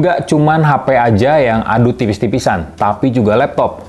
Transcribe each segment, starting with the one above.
Nggak cuman HP aja yang adu tipis-tipisan, tapi juga laptop.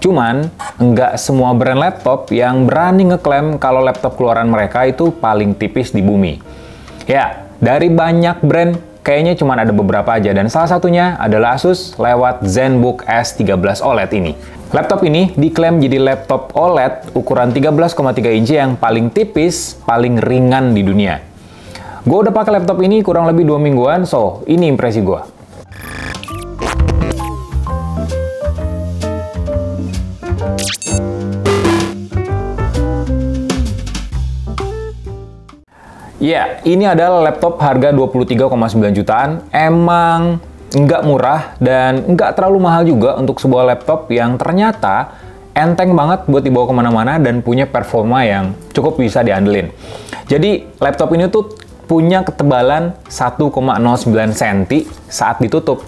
Cuman, nggak semua brand laptop yang berani ngeklaim kalau laptop keluaran mereka itu paling tipis di bumi. Ya, dari banyak brand, kayaknya cuma ada beberapa aja, dan salah satunya adalah Asus lewat ZenBook S13 OLED ini. Laptop ini diklaim jadi laptop OLED ukuran 13,3 inci yang paling tipis, paling ringan di dunia. Gue udah pakai laptop ini kurang lebih 2 mingguan, so ini impresi gue. Ya, ini adalah laptop harga 23,9 jutaan. Emang nggak murah dan nggak terlalu mahal juga untuk sebuah laptop yang ternyata enteng banget buat dibawa kemana-mana dan punya performa yang cukup bisa diandelin. Jadi laptop ini tuh punya ketebalan 1,09 cm saat ditutup.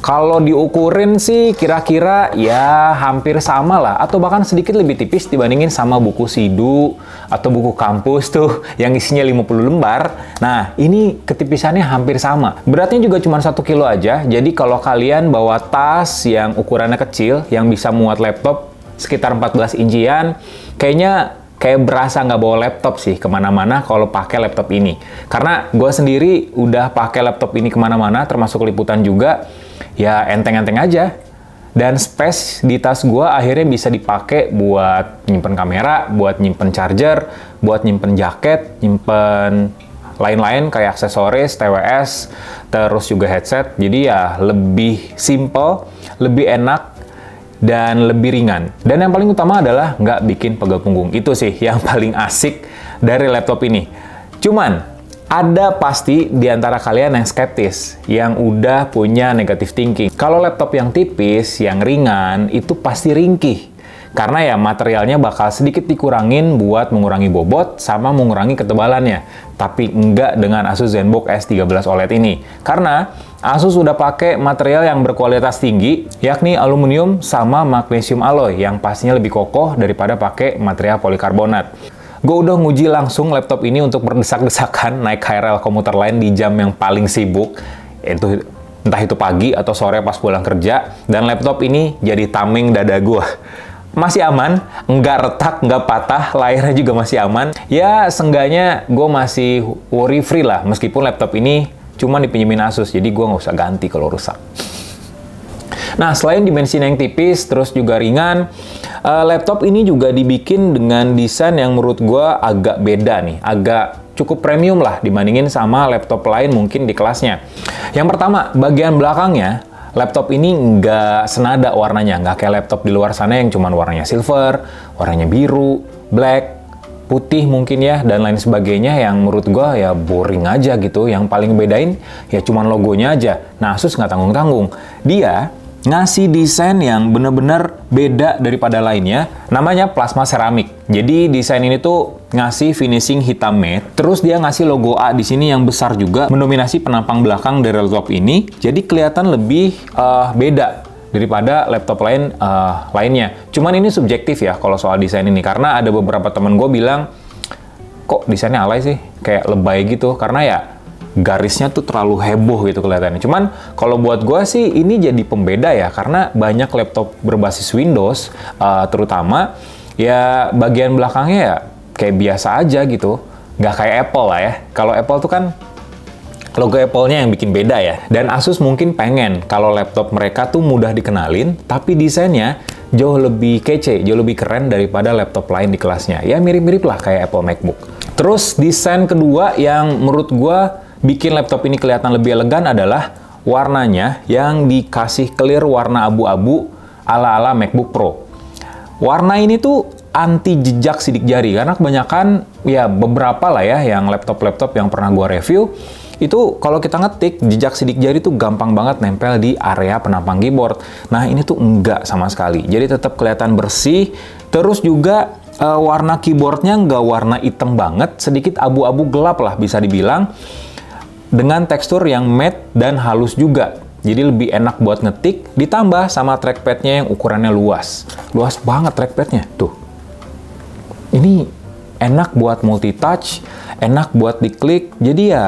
Kalau diukurin sih kira-kira ya hampir sama lah, atau bahkan sedikit lebih tipis dibandingin sama buku Sidu atau buku kampus tuh yang isinya 50 lembar. Nah, ini ketipisannya hampir sama. Beratnya juga cuma 1 kilo aja, jadi kalau kalian bawa tas yang ukurannya kecil, yang bisa muat laptop sekitar 14 incian, kayaknya kayak berasa nggak bawa laptop sih kemana-mana kalau pakai laptop ini. Karena gue sendiri udah pakai laptop ini kemana-mana, termasuk liputan juga, ya enteng-enteng aja. Dan space di tas gue akhirnya bisa dipakai buat nyimpen kamera, buat nyimpen charger, buat nyimpen jaket, nyimpen lain-lain kayak aksesoris, TWS, terus juga headset. Jadi ya lebih simple, lebih enak, dan lebih ringan. Dan yang paling utama adalah nggak bikin pegal punggung. Itu sih yang paling asik dari laptop ini. Cuman, ada pasti di antara kalian yang skeptis, yang udah punya negative thinking. Kalau laptop yang tipis, yang ringan, itu pasti ringkih. Karena ya materialnya bakal sedikit dikurangin buat mengurangi bobot sama mengurangi ketebalannya. Tapi enggak dengan Asus ZenBook S13 OLED ini. Karena Asus udah pakai material yang berkualitas tinggi, yakni aluminium sama magnesium alloy yang pastinya lebih kokoh daripada pakai material polikarbonat. Gue udah nguji langsung laptop ini untuk berdesak-desakan naik KRL komuter lain di jam yang paling sibuk, yaitu entah itu pagi atau sore pas pulang kerja, dan laptop ini jadi tameng dada gue. Masih aman, nggak retak, nggak patah, layarnya juga masih aman. Ya, seenggaknya gue masih worry free lah, meskipun laptop ini cuma dipinjemin Asus, jadi gue nggak usah ganti kalau rusak. Nah, selain dimensinya yang tipis, terus juga ringan, laptop ini juga dibikin dengan desain yang menurut gue agak beda nih, agak cukup premium lah dibandingin sama laptop lain mungkin di kelasnya. Yang pertama, bagian belakangnya, laptop ini nggak senada warnanya, nggak kayak laptop di luar sana yang cuma warnanya silver, warnanya biru, black, putih mungkin ya, dan lain sebagainya yang menurut gua ya boring aja gitu. Yang paling bedain ya cuma logonya aja. Nah, Asus nggak tanggung-tanggung. Dia ngasih desain yang bener-bener beda daripada lainnya, namanya plasma ceramic. Jadi desain ini tuh ngasih finishing hitam matte, terus dia ngasih logo A di sini yang besar juga mendominasi penampang belakang dari laptop ini. Jadi kelihatan lebih beda daripada laptop lainnya. Cuman ini subjektif ya kalau soal desain ini, karena ada beberapa temen gue bilang kok desainnya alay sih, kayak lebay gitu, karena ya garisnya tuh terlalu heboh gitu kelihatannya. Cuman kalau buat gue sih ini jadi pembeda ya, karena banyak laptop berbasis Windows terutama ya bagian belakangnya ya kayak biasa aja gitu, nggak kayak Apple lah ya. Kalau Apple tuh kan logo Apple-nya yang bikin beda ya. Dan Asus mungkin pengen kalau laptop mereka tuh mudah dikenalin, tapi desainnya jauh lebih kece, jauh lebih keren daripada laptop lain di kelasnya. Ya mirip-mirip lah kayak Apple MacBook. Terus desain kedua yang menurut gue bikin laptop ini kelihatan lebih elegan adalah warnanya yang dikasih clear warna abu-abu ala-ala MacBook Pro. Warna ini tuh anti jejak sidik jari, karena kebanyakan ya beberapa lah ya yang laptop-laptop yang pernah gua review itu kalau kita ngetik jejak sidik jari tuh gampang banget nempel di area penampang keyboard. Nah, ini tuh enggak sama sekali. Jadi tetap kelihatan bersih. Terus juga warna keyboardnya nggak warna hitam banget, sedikit abu-abu gelap lah bisa dibilang, dengan tekstur yang matte dan halus juga. Jadi lebih enak buat ngetik, ditambah sama trackpadnya yang ukurannya luas. Luas banget trackpadnya, tuh. Ini enak buat multitouch, enak buat diklik, jadi ya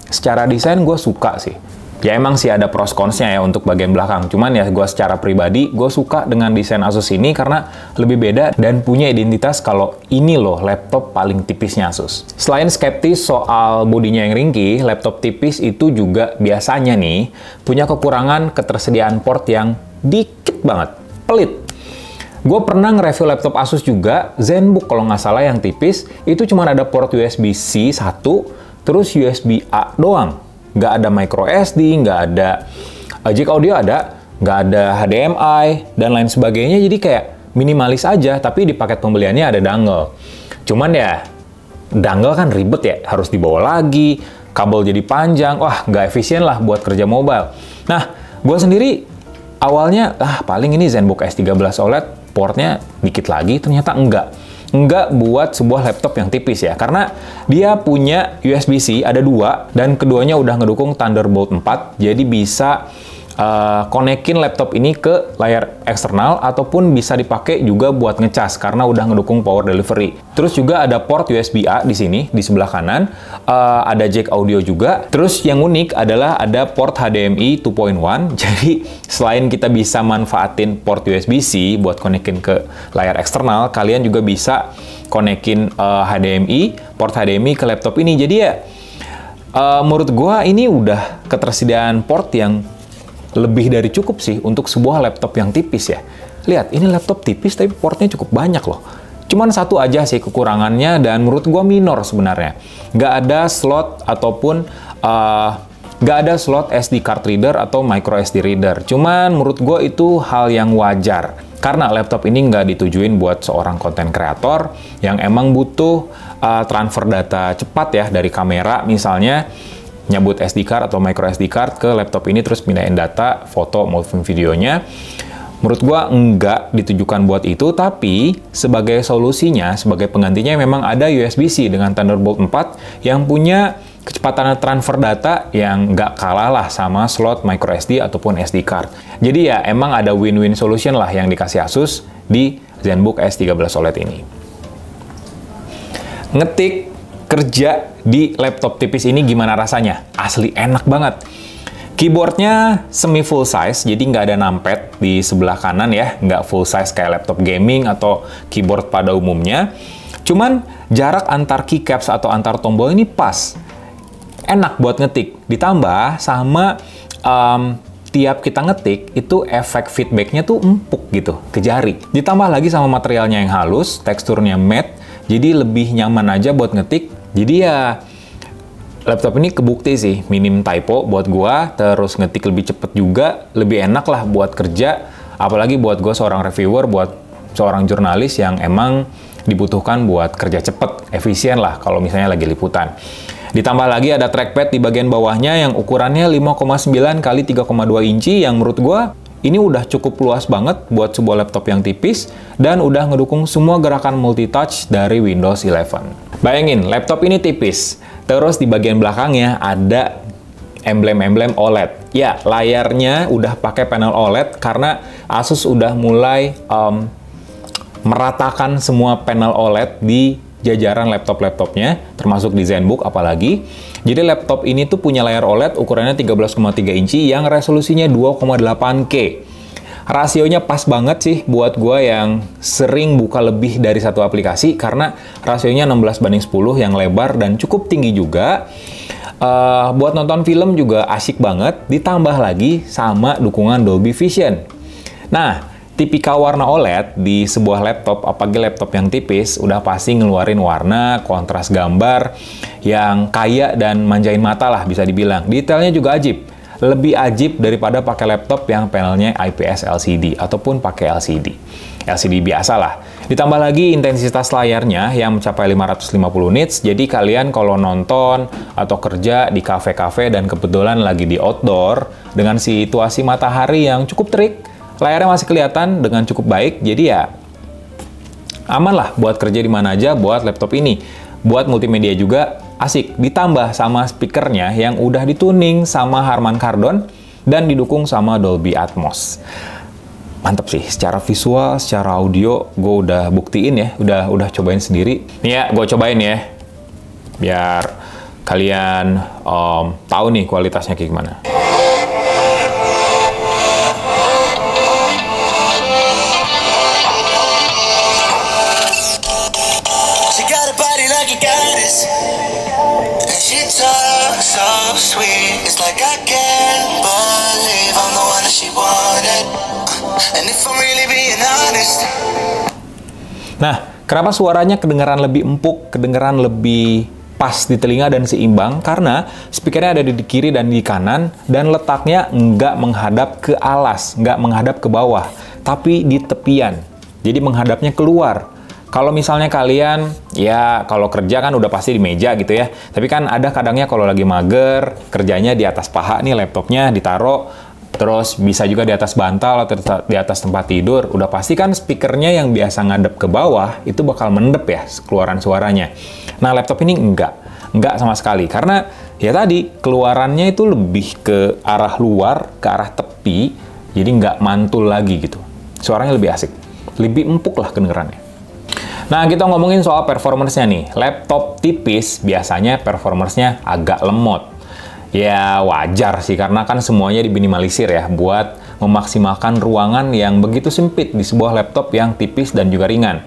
secara desain gue suka sih. Ya emang sih ada pros cons-nya ya untuk bagian belakang. Cuman ya gue secara pribadi, gue suka dengan desain Asus ini karena lebih beda dan punya identitas kalau ini loh laptop paling tipisnya Asus. Selain skeptis soal bodinya yang ringkih, laptop tipis itu juga biasanya nih punya kekurangan ketersediaan port yang dikit banget, pelit. Gue pernah nge-review laptop Asus juga, ZenBook kalau nggak salah yang tipis, itu cuma ada port USB-C 1, terus USB-A doang. Nggak ada micro SD, nggak ada jack audio nggak ada HDMI, dan lain sebagainya. Jadi kayak minimalis aja, tapi di paket pembeliannya ada dongle. Cuman ya, dongle kan ribet ya, harus dibawa lagi, kabel jadi panjang, wah nggak efisien lah buat kerja mobile. Nah, gue sendiri awalnya, paling ini ZenBook S13 OLED, portnya dikit lagi, ternyata enggak buat sebuah laptop yang tipis ya, karena dia punya USB-C ada 2 dan keduanya udah ngedukung Thunderbolt 4, jadi bisa konekin laptop ini ke layar eksternal ataupun bisa dipakai juga buat ngecas karena udah ngedukung power delivery. Terus juga ada port USB-A di sini di sebelah kanan, ada jack audio juga. Terus yang unik adalah ada port HDMI 2.1. Jadi selain kita bisa manfaatin port USB-C buat konekin ke layar eksternal, kalian juga bisa konekin port HDMI ke laptop ini. Jadi ya menurut gua ini udah ketersediaan port yang lebih dari cukup sih untuk sebuah laptop yang tipis ya. Lihat, ini laptop tipis tapi portnya cukup banyak loh. Cuman satu aja sih kekurangannya dan menurut gua minor sebenarnya. Nggak ada slot ataupun nggak ada slot SD card reader atau micro SD reader. Cuman menurut gua itu hal yang wajar. Karena laptop ini nggak ditujuin buat seorang konten kreator yang emang butuh transfer data cepat ya dari kamera misalnya, nyabut SD card atau micro SD card ke laptop ini terus pindahin data, foto maupun videonya. Menurut gua nggak ditujukan buat itu, tapi sebagai solusinya, sebagai penggantinya memang ada USB-C dengan Thunderbolt 4 yang punya kecepatan transfer data yang nggak kalah lah sama slot micro SD ataupun SD card. Jadi ya emang ada win-win solution lah yang dikasih Asus di ZenBook S13 OLED ini. Ngetik kerja di laptop tipis ini gimana rasanya? Asli enak banget. Keyboardnya semi full size, jadi nggak ada numpad di sebelah kanan ya, nggak full size kayak laptop gaming atau keyboard pada umumnya. Cuman jarak antar keycaps atau antar tombol ini pas. Enak buat ngetik. Ditambah sama tiap kita ngetik, itu efek feedbacknya tuh empuk gitu, ke jari. Ditambah lagi sama materialnya yang halus, teksturnya matte, jadi lebih nyaman aja buat ngetik. Jadi ya laptop ini kebukti sih minim typo buat gua, terus ngetik lebih cepet juga, lebih enak lah buat kerja, apalagi buat gua seorang reviewer, buat seorang jurnalis yang emang dibutuhkan buat kerja cepet, efisien lah kalau misalnya lagi liputan. Ditambah lagi ada trackpad di bagian bawahnya yang ukurannya 5,9 x 3,2 inci yang menurut gua ini udah cukup luas banget buat sebuah laptop yang tipis dan udah ngedukung semua gerakan multitouch dari Windows 11. Bayangin, laptop ini tipis, terus di bagian belakangnya ada emblem-emblem OLED. Ya, layarnya udah pakai panel OLED karena Asus udah mulai meratakan semua panel OLED di jajaran laptop-laptopnya, termasuk di ZenBook apalagi. Jadi laptop ini tuh punya layar OLED ukurannya 13,3 inci yang resolusinya 2,8K. Rasionya pas banget sih buat gua yang sering buka lebih dari satu aplikasi karena rasionya 16:10 yang lebar dan cukup tinggi juga. Buat nonton film juga asik banget, ditambah lagi sama dukungan Dolby Vision. Nah, tipikal warna OLED di sebuah laptop, apalagi laptop yang tipis, udah pasti ngeluarin warna, kontras gambar yang kaya dan manjain mata lah bisa dibilang. Detailnya juga ajib. Lebih ajib daripada pakai laptop yang panelnya IPS LCD ataupun pakai LCD. LCD biasa lah. Ditambah lagi intensitas layarnya yang mencapai 550 nits, jadi kalian kalau nonton atau kerja di kafe-kafe dan kebetulan lagi di outdoor dengan situasi matahari yang cukup terik, layarnya masih kelihatan dengan cukup baik, jadi ya aman lah buat kerja di mana aja buat laptop ini. Buat multimedia juga asik, ditambah sama speakernya yang udah dituning sama Harman Kardon dan didukung sama Dolby Atmos. Mantep sih, secara visual, secara audio, gue udah buktiin ya, udah cobain sendiri. Nih ya, gue cobain ya, biar kalian tahu nih kualitasnya kayak gimana. Nah, kenapa suaranya kedengaran lebih empuk, kedengaran lebih pas di telinga dan seimbang? Karena speakernya ada di kiri dan di kanan, dan letaknya nggak menghadap ke alas, nggak menghadap ke bawah, tapi di tepian. Jadi menghadapnya keluar. Kalau misalnya kalian, ya kalau kerja kan udah pasti di meja gitu ya. Tapi kan ada kadangnya kalau lagi mager, kerjanya di atas paha nih laptopnya ditaruh, terus bisa juga di atas bantal atau di atas tempat tidur. Udah pasti kan speakernya yang biasa ngadep ke bawah, itu bakal mendep ya keluaran suaranya. Nah, laptop ini enggak sama sekali. Karena ya tadi, keluarannya itu lebih ke arah luar, ke arah tepi, jadi nggak mantul lagi gitu. Suaranya lebih asik, lebih empuk lah kedengerannya. Nah, kita ngomongin soal performance-nya nih. Laptop tipis biasanya performance-nya agak lemot. Ya wajar sih, karena kan semuanya diminimalisir ya buat memaksimalkan ruangan yang begitu sempit di sebuah laptop yang tipis dan juga ringan.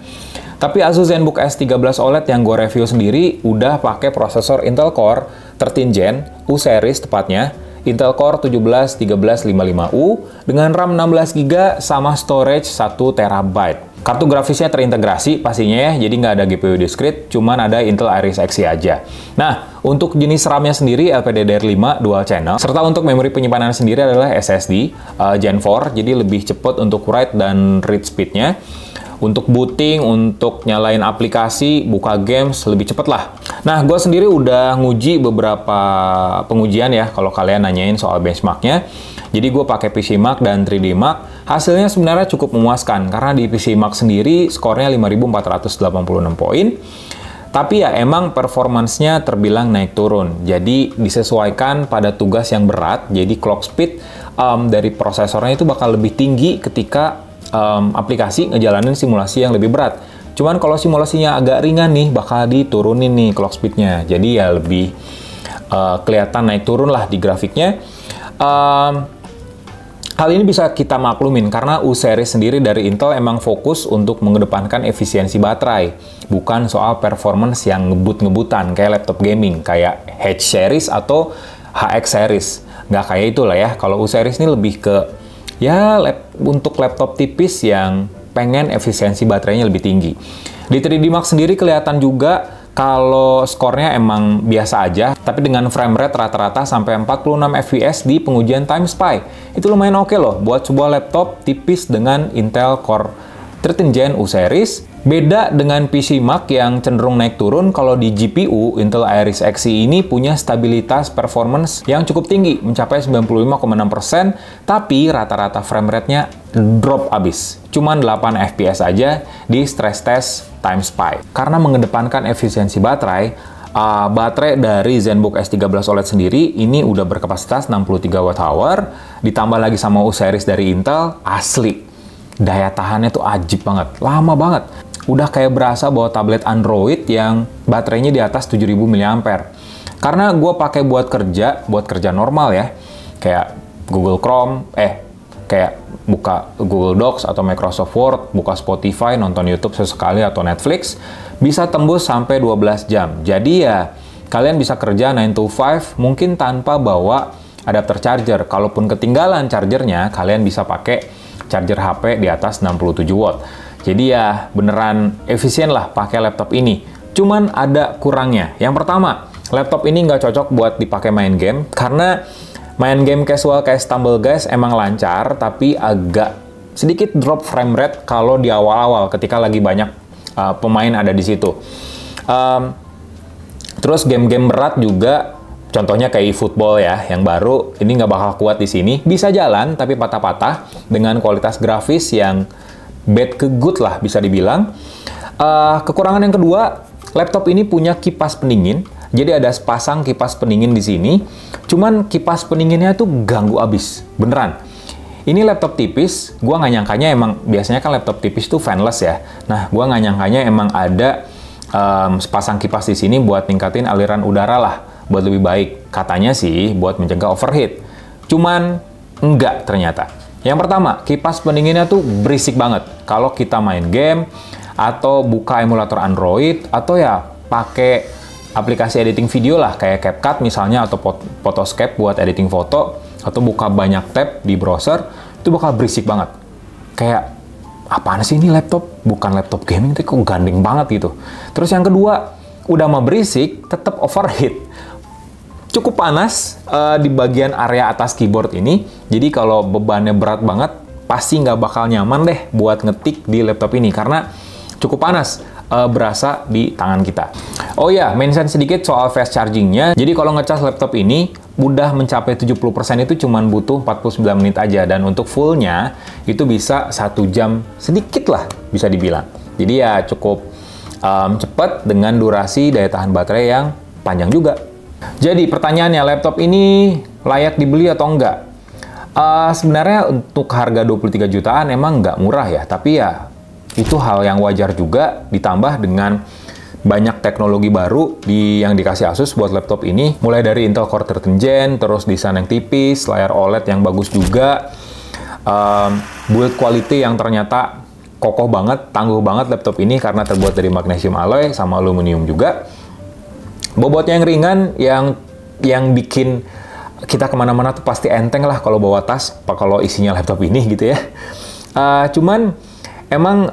Tapi Asus ZenBook S13 OLED yang gue review sendiri udah pakai prosesor Intel Core 13 Gen, U series tepatnya, Intel Core 17-1355U dengan RAM 16GB sama storage 1TB. Kartu grafisnya terintegrasi pastinya ya, jadi nggak ada GPU discrete, cuman ada Intel Iris Xe aja. Nah, untuk jenis RAM-nya sendiri LPDDR5 dual channel, serta untuk memori penyimpanan sendiri adalah SSD Gen 4, jadi lebih cepat untuk write dan read speed-nya. Untuk booting, untuk nyalain aplikasi, buka games, lebih cepet lah. Nah, gue sendiri udah nguji beberapa pengujian ya, kalau kalian nanyain soal benchmark-nya. Jadi gue pakai PCMark dan 3D Mark. Hasilnya sebenarnya cukup memuaskan, karena di PCMark sendiri skornya 5.486 poin. Tapi ya emang performance-nya terbilang naik turun. Jadi disesuaikan pada tugas yang berat, jadi clock speed dari prosesornya itu bakal lebih tinggi ketika aplikasi ngejalanin simulasi yang lebih berat. Cuman kalau simulasinya agak ringan nih, bakal diturunin nih clock speed-nya. Jadi ya lebih kelihatan naik turun lah di grafiknya. Hal ini bisa kita maklumin karena U series sendiri dari Intel emang fokus untuk mengedepankan efisiensi baterai, bukan soal performance yang ngebut-ngebutan kayak laptop gaming, kayak H series atau HX series. Nggak kayak itulah ya. Kalau U series ini lebih ke ya untuk laptop tipis yang pengen efisiensi baterainya lebih tinggi. Di 3D Mark sendiri kelihatan juga kalau skornya emang biasa aja, tapi dengan frame rate rata-rata sampai 46 fps di pengujian TimeSpy. Itu lumayan oke loh buat sebuah laptop tipis dengan Intel Core 13 Gen U series. Beda dengan PCMark yang cenderung naik turun, kalau di GPU, Intel Iris Xe ini punya stabilitas performance yang cukup tinggi, mencapai 95,6%, tapi rata-rata frame rate-nya drop abis. Cuman 8 fps aja di stress test TimeSpy. Karena mengedepankan efisiensi baterai, baterai dari ZenBook S13 OLED sendiri ini udah berkapasitas 63 Wh, ditambah lagi sama U series dari Intel, asli. Daya tahannya tuh ajib banget, lama banget. Udah kayak berasa bawa tablet Android yang baterainya di atas 7000 mAh. Karena gue pakai buat kerja normal ya, kayak Google Chrome, kayak buka Google Docs atau Microsoft Word, buka Spotify, nonton YouTube sesekali atau Netflix, bisa tembus sampai 12 jam. Jadi ya, kalian bisa kerja 9 to 5 mungkin tanpa bawa adapter charger. Kalaupun ketinggalan chargernya, kalian bisa pakai charger HP di atas 67 watt. Jadi ya beneran efisien lah pakai laptop ini. Cuman ada kurangnya. Yang pertama, laptop ini nggak cocok buat dipakai main game, karena main game casual kayak Stumble Guys emang lancar, tapi agak sedikit drop frame rate kalau di awal-awal ketika lagi banyak pemain ada di situ. Terus game-game berat juga, contohnya kayak eFootball ya, yang baru, ini nggak bakal kuat di sini. Bisa jalan, tapi patah-patah dengan kualitas grafis yang bad ke good lah, bisa dibilang. Kekurangan yang kedua, laptop ini punya kipas pendingin. Jadi ada sepasang kipas pendingin di sini. Cuman kipas pendinginnya tuh ganggu abis, beneran. Ini laptop tipis, gua nggak nyangkanya emang, biasanya kan laptop tipis tuh fanless ya. Nah, gua nggak nyangkanya emang ada sepasang kipas di sini buat ningkatin aliran udara lah. buat lebih baik. Katanya sih buat mencegah overheat. Cuman enggak ternyata. Yang pertama, kipas pendinginnya tuh berisik banget. Kalau kita main game, atau buka emulator Android, atau ya pakai aplikasi editing video lah, kayak CapCut misalnya, atau Photoscape buat editing foto, atau buka banyak tab di browser, itu bakal berisik banget. Kayak, apaan sih ini laptop? Bukan laptop gaming, tapi kok gandeng banget gitu. Terus yang kedua, udah mah berisik, tetap overheat. Cukup panas di bagian area atas keyboard ini, jadi kalau bebannya berat banget, pasti nggak bakal nyaman deh buat ngetik di laptop ini, karena cukup panas berasa di tangan kita. Oh ya, mention sedikit soal fast chargingnya. Jadi kalau ngecas laptop ini, udah mencapai 70% itu cuman butuh 49 menit aja, dan untuk fullnya itu bisa 1 jam sedikit lah bisa dibilang. Jadi ya cukup cepat dengan durasi daya tahan baterai yang panjang juga. Jadi pertanyaannya, laptop ini layak dibeli atau enggak? Sebenarnya untuk harga 23 jutaan emang nggak murah ya, tapi ya itu hal yang wajar juga, ditambah dengan banyak teknologi baru yang dikasih Asus buat laptop ini, mulai dari Intel Core 13 Gen, terus desain yang tipis, layar OLED yang bagus juga, build quality yang ternyata kokoh banget, tangguh banget laptop ini karena terbuat dari magnesium alloy sama aluminium juga. Bobotnya yang ringan, yang bikin kita kemana-mana tuh pasti enteng lah kalau bawa tas, kalau isinya laptop ini gitu ya. Cuman emang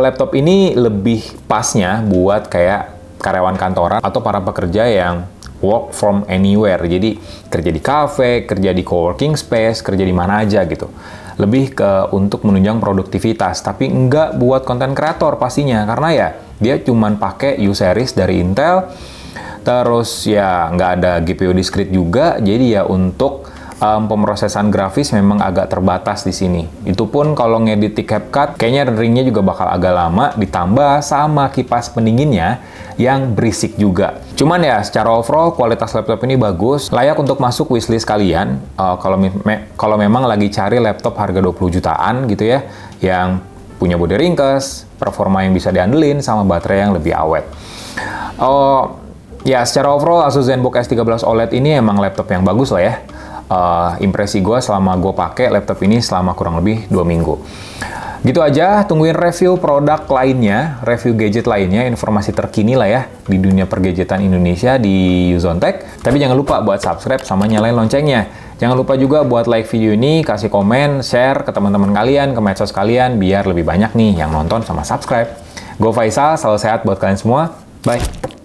laptop ini lebih pasnya buat kayak karyawan kantoran atau para pekerja yang work from anywhere. Jadi kerja di cafe, kerja di coworking space, kerja di mana aja gitu. Lebih ke untuk menunjang produktivitas, tapi enggak buat konten kreator pastinya, karena ya dia cuman pakai U-series dari Intel, terus ya nggak ada GPU discrete juga, jadi ya untuk pemrosesan grafis memang agak terbatas di sini. Itu pun kalau ngedit di CapCut, kayaknya renderingnya juga bakal agak lama, ditambah sama kipas pendinginnya yang berisik juga. Cuman ya, secara overall kualitas laptop ini bagus, layak untuk masuk wishlist kalian kalau memang lagi cari laptop harga 20 jutaan gitu ya, yang punya bodi ringkes, performa yang bisa diandelin, sama baterai yang lebih awet. Ya, secara overall Asus ZenBook S13 OLED ini emang laptop yang bagus lah ya. Impresi gue selama gue pakai laptop ini selama kurang lebih 2 minggu. Gitu aja, tungguin review produk lainnya, review gadget lainnya, informasi terkini lah ya di dunia pergadgetan Indonesia di Yuzontech. Tapi jangan lupa buat subscribe sama nyalain loncengnya. Jangan lupa juga buat like video ini, kasih komen, share ke teman-teman kalian, ke medsos kalian, biar lebih banyak nih yang nonton sama subscribe. Gue Faisal, selalu sehat buat kalian semua. Bye!